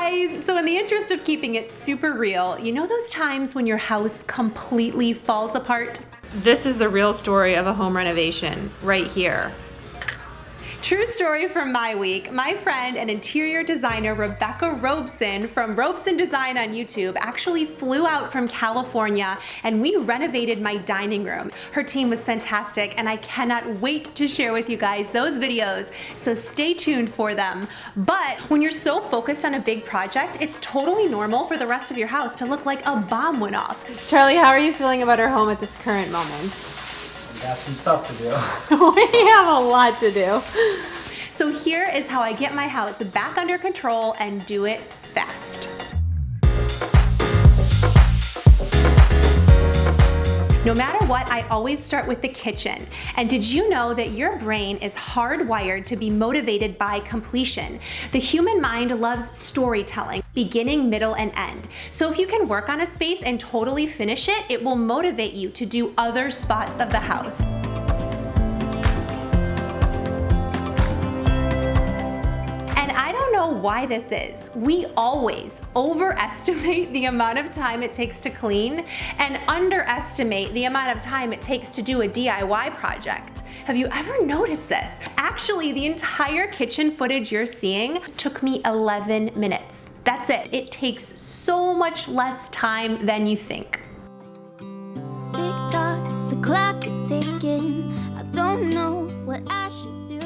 guys! So in the interest of keeping it super real, you know those times when your house completely falls apart? This is the real story of a home renovation right here. True story from my week. My friend and interior designer Rebecca Robeson from Robeson Design on YouTube actually flew out from California and we renovated my dining room. Her team was fantastic and I cannot wait to share with you guys those videos, so stay tuned for them. But when you're so focused on a big project, it's totally normal for the rest of your house to look like a bomb went off. Charlie, how are you feeling about our home at this current moment? Got some stuff to do. We have a lot to do. So here is how I get my house back under control and do it fast. No matter what, I always start with the kitchen. And did you know that your brain is hardwired to be motivated by completion? The human mind loves storytelling, beginning, middle, and end. So if you can work on a space and totally finish it, it will motivate you to do other spots of the house. Why this is. We always overestimate the amount of time it takes to clean and underestimate the amount of time it takes to do a DIY project. Have you ever noticed this? Actually, the entire kitchen footage you're seeing took me 11 minutes. That's it. It takes so much less time than you think. Tick-tock, the clock keeps ticking. I don't know what I should do.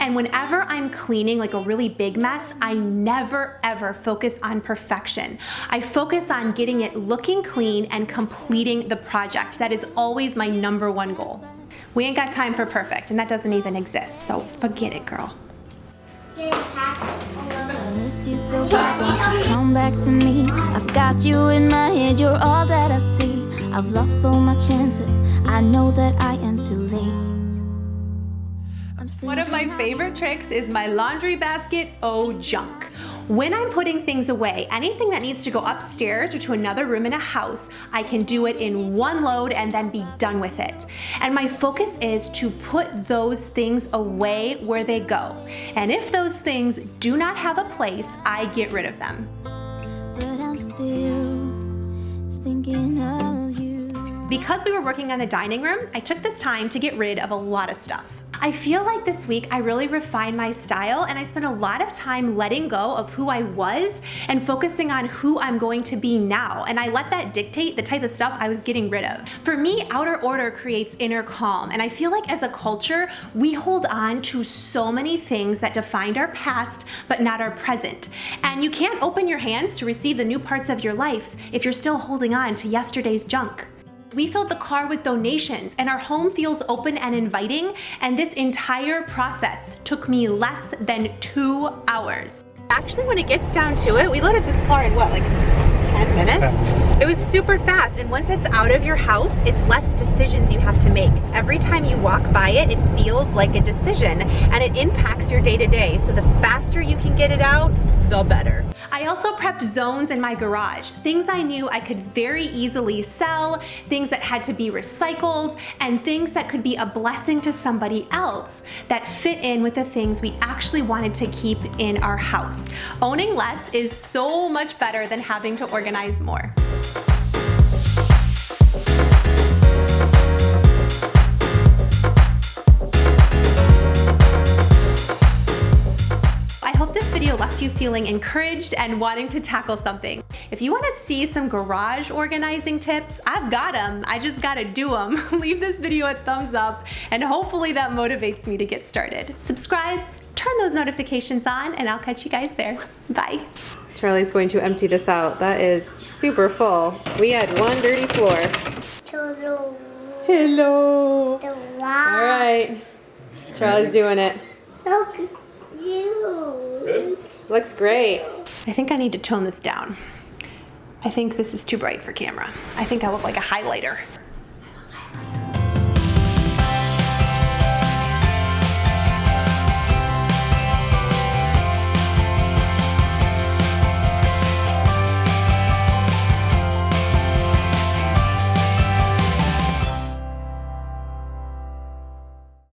And whenever I'm cleaning like a really big mess, I never ever focus on perfection. I focus on getting it looking clean and completing the project. That is always my #1 goal. We ain't got time for perfect, and that doesn't even exist, so forget it, girl. I missed you so bad, won't you come back to me? I've got you in my head, you're all that I see. I've lost all my chances, I know that I am too late. One of my favorite tricks is my laundry basket junk. When I'm putting things away, anything that needs to go upstairs or to another room in a house, I can do it in one load and then be done with it. And my focus is to put those things away where they go. And if those things do not have a place, I get rid of them. But I'm still thinking of you. Because we were working on the dining room, I took this time to get rid of a lot of stuff. I feel like this week I really refined my style and I spent a lot of time letting go of who I was and focusing on who I'm going to be now. And I let that dictate the type of stuff I was getting rid of. For me, outer order creates inner calm. And I feel like as a culture, we hold on to so many things that defined our past, but not our present. And you can't open your hands to receive the new parts of your life if you're still holding on to yesterday's junk. We filled the car with donations and our home feels open and inviting, and this entire process took me less than 2 hours. Actually, when it gets down to it, we loaded this car in what, like 10 minutes? It was super fast, and once it's out of your house, it's less decisions you have to make. Every time you walk by it, it feels like a decision, and it impacts your day-to-day, so the faster you can get it out, the better. I also prepped zones in my garage, things I knew I could very easily sell, things that had to be recycled, and things that could be a blessing to somebody else that fit in with the things we actually wanted to keep in our house. Owning less is so much better than having to organize more. I hope this video left you feeling encouraged and wanting to tackle something. If you want to see some garage organizing tips, I've got them. I just gotta do them. Leave this video a thumbs up and hopefully that motivates me to get started. Subscribe, turn those notifications on, and I'll catch you guys there. Bye. Charlie's going to empty this out. That is super full. We had one dirty floor. Hello. Hello. All right. Charlie's doing it. Look, it's you. Good? Looks great. I think I need to tone this down. I think this is too bright for camera. I think I look like a highlighter.